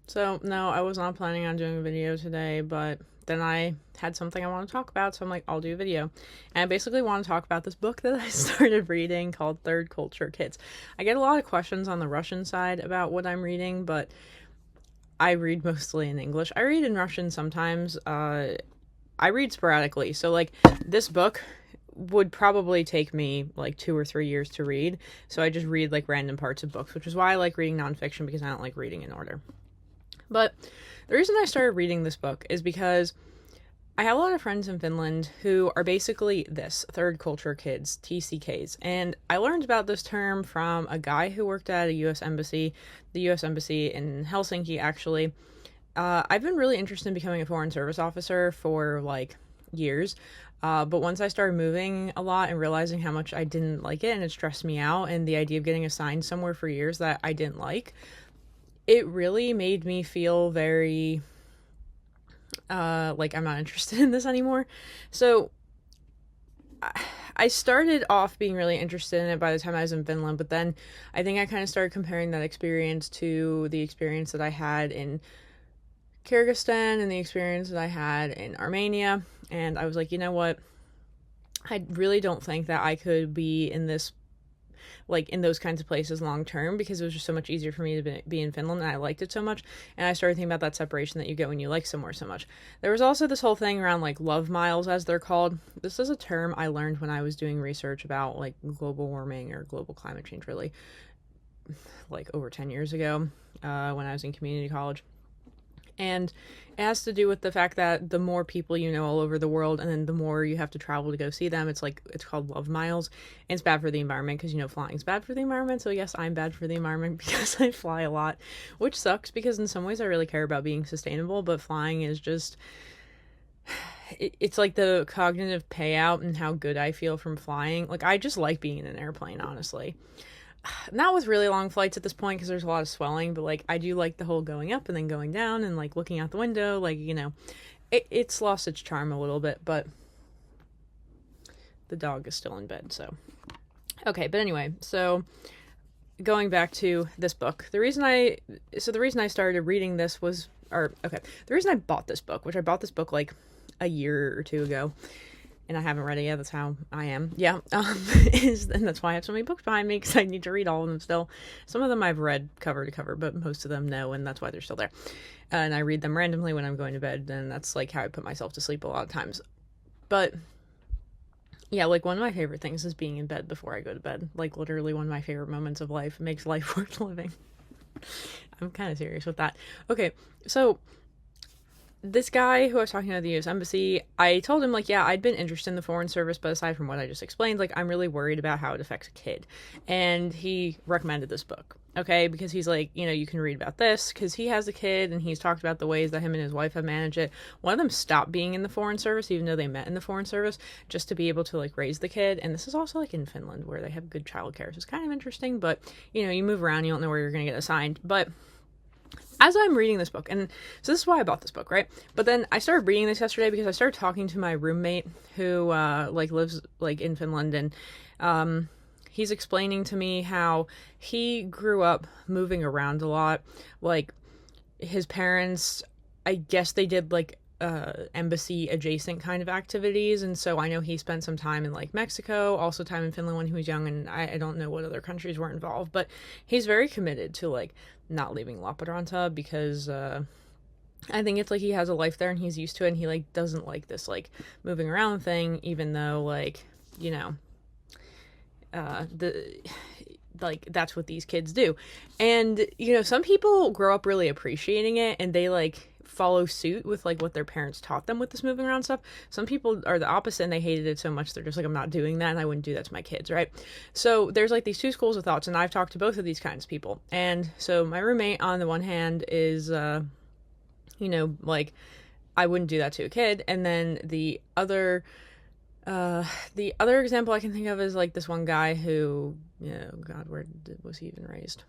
So, no, I was not planning on doing a video today, but then I had something I want to talk about, so I'm like, I'll do a video. And I basically want to talk about this book that I started reading called Third Culture Kids. I get a lot of questions on the Russian side about what I'm reading, but I read mostly in English. I read in Russian sometimes. I read sporadically. So, like, this book would probably take me like 2 or 3 years to read. So I just read like random parts of books, which is why I like reading nonfiction because I don't like reading in order. But the reason I started reading this book is because I have a lot of friends in Finland who are basically this third culture kids, TCKs. And I learned about this term from a guy who worked at a US embassy, the US embassy in Helsinki, actually. I've been really interested in becoming a foreign service officer for like years. But once I started moving a lot and realizing how much I didn't like it and it stressed me out, and the idea of getting assigned somewhere for years that I didn't like, it really made me feel very like I'm not interested in this anymore. So I started off being really interested in it by the time I was in Finland, but then I think I kind of started comparing that experience to the experience that I had in Kyrgyzstan and the experience that I had in Armenia, and I was like, you know what? I really don't think that I could be in this, like, in those kinds of places long term, because it was just so much easier for me to be in Finland, and I liked it so much. And I started thinking about that separation that you get when you like somewhere so much. There was also this whole thing around like love miles, as they're called. This is a term I learned when I was doing research about like global warming or global climate change, really, like over 10 years ago, when I was in community college. And it has to do with the fact that the more people you know all over the world, and then the more you have to travel to go see them, it's called love miles. And it's bad for the environment because, flying's bad for the environment. So yes, I'm bad for the environment because I fly a lot, which sucks because in some ways I really care about being sustainable, but flying is just, it's like the cognitive payout and how good I feel from flying. Like, I just like being in an airplane, honestly. Not with really long flights at this point because there's a lot of swelling, but like I do like the whole going up and then going down and like looking out the window, like, it's lost its charm a little bit, but the dog is still in bed. So okay, but anyway, so going back to this book, the reason I started reading this was, the reason I bought this book, which I bought this book like a year or two ago, and I haven't read it yet. That's how I am. Yeah. And that's why I have so many books behind me, because I need to read all of them still. Some of them I've read cover to cover, but most of them no, and that's why they're still there. And I read them randomly when I'm going to bed, and that's like how I put myself to sleep a lot of times. But yeah, like one of my favorite things is being in bed before I go to bed. Like literally one of my favorite moments of life. It makes life worth living. I'm kind of serious with that. Okay, so this guy who I was talking to at the US Embassy, I told him, like, yeah, I'd been interested in the Foreign Service, but aside from what I just explained, like, I'm really worried about how it affects a kid. And he recommended this book, okay? Because he's like, you can read about this, because he has a kid, and he's talked about the ways that him and his wife have managed it. One of them stopped being in the Foreign Service, even though they met in the Foreign Service, just to be able to, like, raise the kid. And this is also, like, in Finland, where they have good childcare, so it's kind of interesting, but, you move around, you don't know where you're going to get assigned. But as I'm reading this book, and so this is why I bought this book, right? But then I started reading this yesterday because I started talking to my roommate who lives like in Finland, and he's explaining to me how he grew up moving around a lot. Like, his parents, I guess they did like embassy adjacent kind of activities, and so I know he spent some time in like Mexico, also time in Finland when he was young, and I don't know what other countries were involved, but he's very committed to like not leaving Lappeenranta because I think it's like he has a life there and he's used to it, and he like doesn't like this like moving around thing, even though like the like that's what these kids do. And some people grow up really appreciating it and they like follow suit with like what their parents taught them with this moving around stuff. Some people are the opposite and they hated it so much they're just like, I'm not doing that and I wouldn't do that to my kids, right? So there's like these two schools of thoughts, and I've talked to both of these kinds of people. And so my roommate on the one hand is like, I wouldn't do that to a kid. And then the other example I can think of is like this one guy who, God, was he even raised?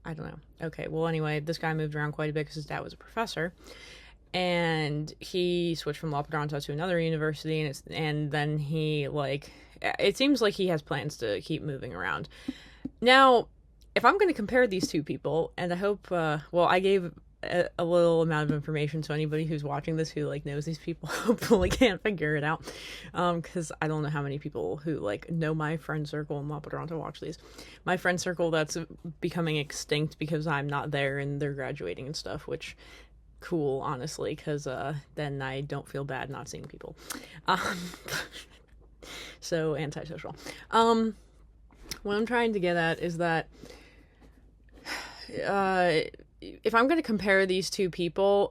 I don't know. Okay, well, anyway, this guy moved around quite a bit because his dad was a professor, and he switched from Lappeenranta to another university, and then he, like, it seems like he has plans to keep moving around. Now, if I'm going to compare these two people, and I hope, well, I gave a little amount of information, so anybody who's watching this who like knows these people hopefully can't figure it out, because I don't know how many people who like know my friend circle and want to watch these. My friend circle that's becoming extinct because I'm not there and they're graduating and stuff, which cool, honestly, because then I don't feel bad not seeing people. Um, so antisocial. What I'm trying to get at is that if I'm going to compare these two people,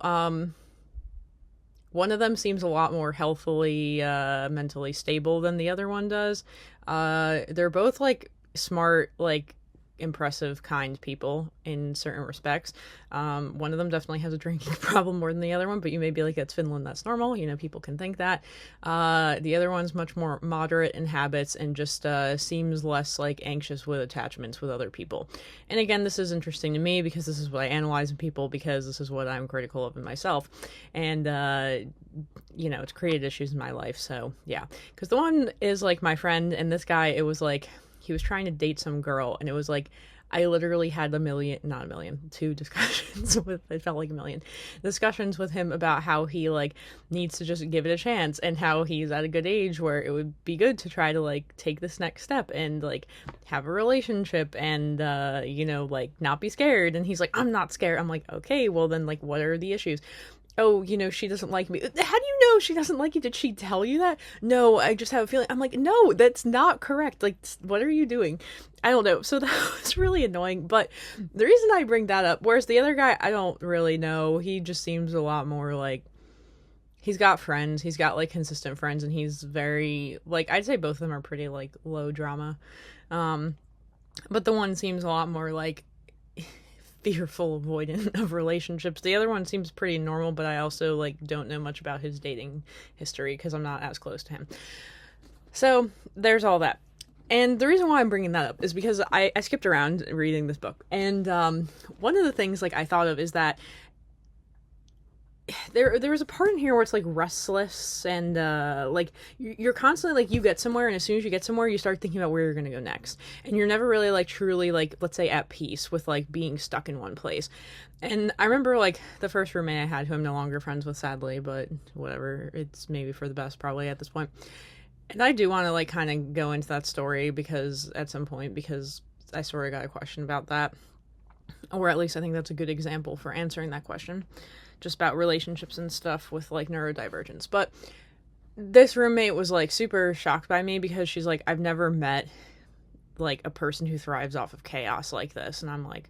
one of them seems a lot more healthily, mentally stable than the other one does. They're both like smart, like impressive, kind people in certain respects. One of them definitely has a drinking problem more than the other one, but you may be like, it's Finland, that's normal. You know, people can think that. The other one's much more moderate in habits and just seems less like anxious with attachments with other people. And again, this is interesting to me because this is what I analyze in people, because this is what I'm critical of in myself. And you know, it's created issues in my life. So yeah, because the one is like my friend, and this guy, it was like he was trying to date some girl, and it was like I literally had two discussions with, it felt like a million discussions with him about how he like needs to just give it a chance, and how he's at a good age where it would be good to try to like take this next step and like have a relationship and you know, like not be scared. And he's like, I'm not scared. I'm like, okay, well then like what are the issues? Oh, you know, she doesn't like me. How do you know she doesn't like you? Did she tell you that? No, I just have a feeling. I'm like, no, that's not correct. Like, what are you doing? I don't know. So that was really annoying. But the reason I bring that up, whereas the other guy, I don't really know. He just seems a lot more like, he's got friends. He's got like consistent friends, and he's very, like, I'd say both of them are pretty like low drama. But the one seems a lot more like fearful, avoidant of relationships. The other one seems pretty normal, but I also like don't know much about his dating history because I'm not as close to him. So there's all that. And the reason why I'm bringing that up is because I skipped around reading this book. And one of the things like I thought of is that there was a part in here where it's like restless and like you're constantly like, you get somewhere, and as soon as you get somewhere you start thinking about where you're going to go next, and you're never really like truly like, let's say, at peace with like being stuck in one place. And I remember like the first roommate I had, who I'm no longer friends with, sadly, but whatever, it's maybe for the best probably at this point. And I do want to like kind of go into that story because at some point, because I sort of got a question about that, or at least I think that's a good example for answering that question, just about relationships and stuff with like neurodivergence. But this roommate was like super shocked by me because she's like, I've never met like a person who thrives off of chaos like this. And I'm like,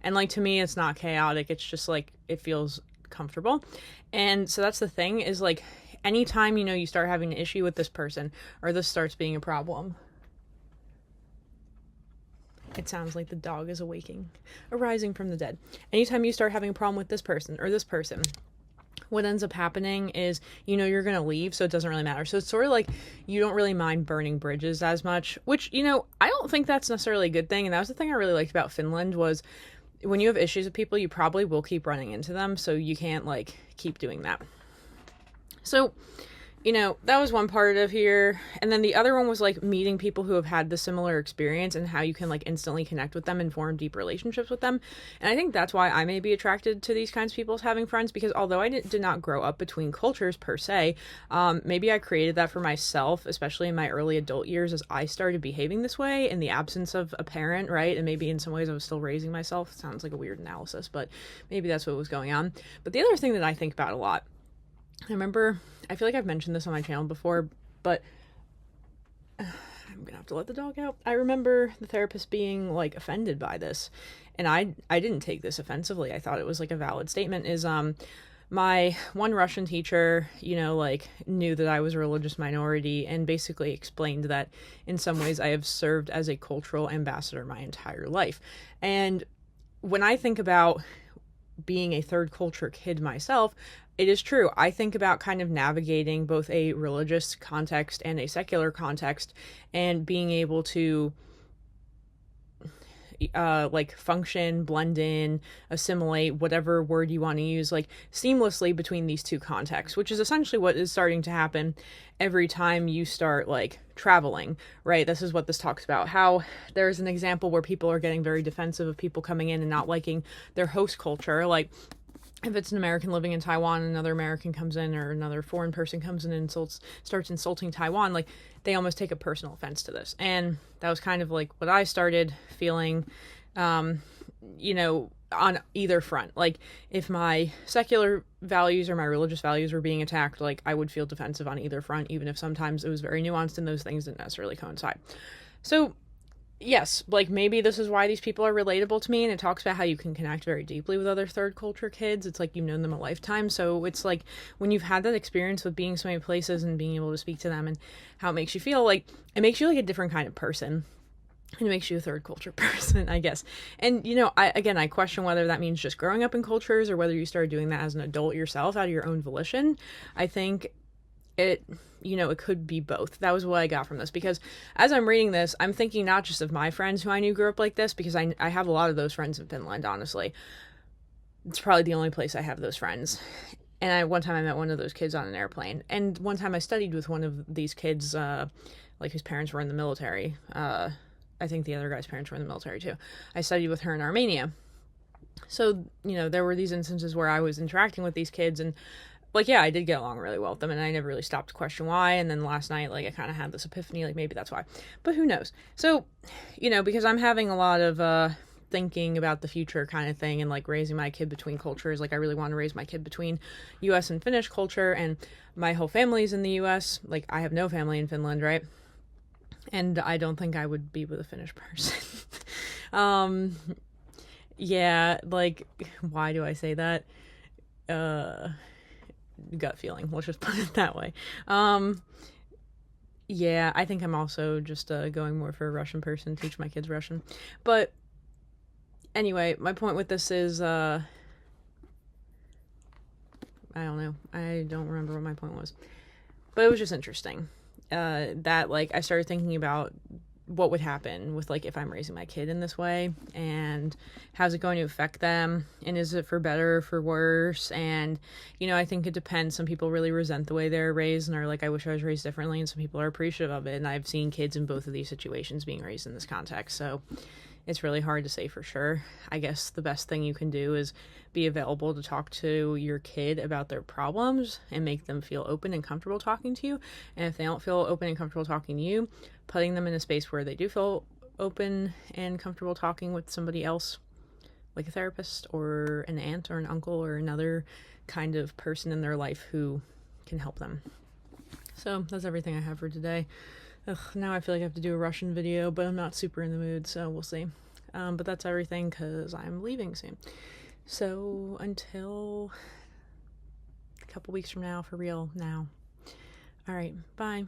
and like to me it's not chaotic, it's just like it feels comfortable. And so that's the thing, is like anytime, you know, you start having an issue with this person, or this starts being a problem, it sounds like the dog is arising from the dead. Anytime you start having a problem with this person or this person, what ends up happening is, you know, you're going to leave, so it doesn't really matter. So it's sort of like you don't really mind burning bridges as much, which, you know, I don't think that's necessarily a good thing. And that was the thing I really liked about Finland, was when you have issues with people, you probably will keep running into them. So you can't like keep doing that. So, you know, that was one part of here. And then the other one was like meeting people who have had the similar experience and how you can like instantly connect with them and form deep relationships with them. And I think that's why I may be attracted to these kinds of people as having friends, because although I did not grow up between cultures per se, maybe I created that for myself, especially in my early adult years, as I started behaving this way in the absence of a parent, right? And maybe in some ways I was still raising myself. It sounds like a weird analysis, but maybe that's what was going on. But the other thing that I think about a lot, I remember, I feel like I've mentioned this on my channel before, but I'm gonna have to let the dog out. I remember the therapist being like offended by this, and I didn't take this offensively. I thought it was like a valid statement. Is my one Russian teacher, you know, like knew that I was a religious minority and basically explained that in some ways I have served as a cultural ambassador my entire life. And when I think about being a third culture kid myself, it is true. I think about kind of navigating both a religious context and a secular context, and being able to like function, blend in, assimilate, whatever word you want to use, like seamlessly between these two contexts, which is essentially what is starting to happen every time you start like traveling, right? This is what this talks about, how there's an example where people are getting very defensive of people coming in and not liking their host culture. Like if it's an American living in Taiwan, another American comes in, or another foreign person comes in and starts insulting Taiwan, like they almost take a personal offense to this. And that was kind of like what I started feeling, you know, on either front. Like if my secular values or my religious values were being attacked, like I would feel defensive on either front, even if sometimes it was very nuanced and those things didn't necessarily coincide. So yes, like maybe this is why these people are relatable to me, and it talks about how you can connect very deeply with other third culture kids. It's like you've known them a lifetime, so it's like when you've had that experience with being so many places and being able to speak to them and how it makes you feel, like it makes you like a different kind of person. And it makes you a third culture person, I guess. And, you know, I question whether that means just growing up in cultures or whether you started doing that as an adult yourself out of your own volition. I think it, you know, it could be both. That was what I got from this, because as I'm reading this, I'm thinking not just of my friends who I knew grew up like this, because I have a lot of those friends in Finland, honestly. It's probably the only place I have those friends. And one time I met one of those kids on an airplane. And one time I studied with one of these kids, like whose parents were in the military. I think the other guy's parents were in the military too. I studied with her in Armenia. So, you know, there were these instances where I was interacting with these kids and like, yeah, I did get along really well with them and I never really stopped to question why. And then last night, like I kind of had this epiphany, like maybe that's why, but who knows? So, you know, because I'm having a lot of, thinking about the future kind of thing and like raising my kid between cultures. Like I really want to raise my kid between US and Finnish culture, and my whole family's in the US. Like I have no family in Finland, right? And I don't think I would be with a Finnish person. Yeah, like, why do I say that? Gut feeling, let's just put it that way. Yeah, I think I'm also just going more for a Russian person, teach my kids Russian. But anyway, my point with this is, I don't know. I don't remember what my point was. But it was just interesting. That like I started thinking about what would happen with like if I'm raising my kid in this way, and how's it going to affect them, and is it for better or for worse? And you know, I think it depends. Some people really resent the way they're raised and are like, I wish I was raised differently, and some people are appreciative of it. And I've seen kids in both of these situations being raised in this context, so it's really hard to say for sure. I guess the best thing you can do is be available to talk to your kid about their problems and make them feel open and comfortable talking to you. And if they don't feel open and comfortable talking to you, putting them in a space where they do feel open and comfortable talking with somebody else, like a therapist or an aunt or an uncle or another kind of person in their life who can help them. So that's everything I have for today. Ugh, now I feel like I have to do a Russian video, but I'm not super in the mood, so we'll see. But that's everything because I'm leaving soon. So until a couple weeks from now, for real now. All right, bye.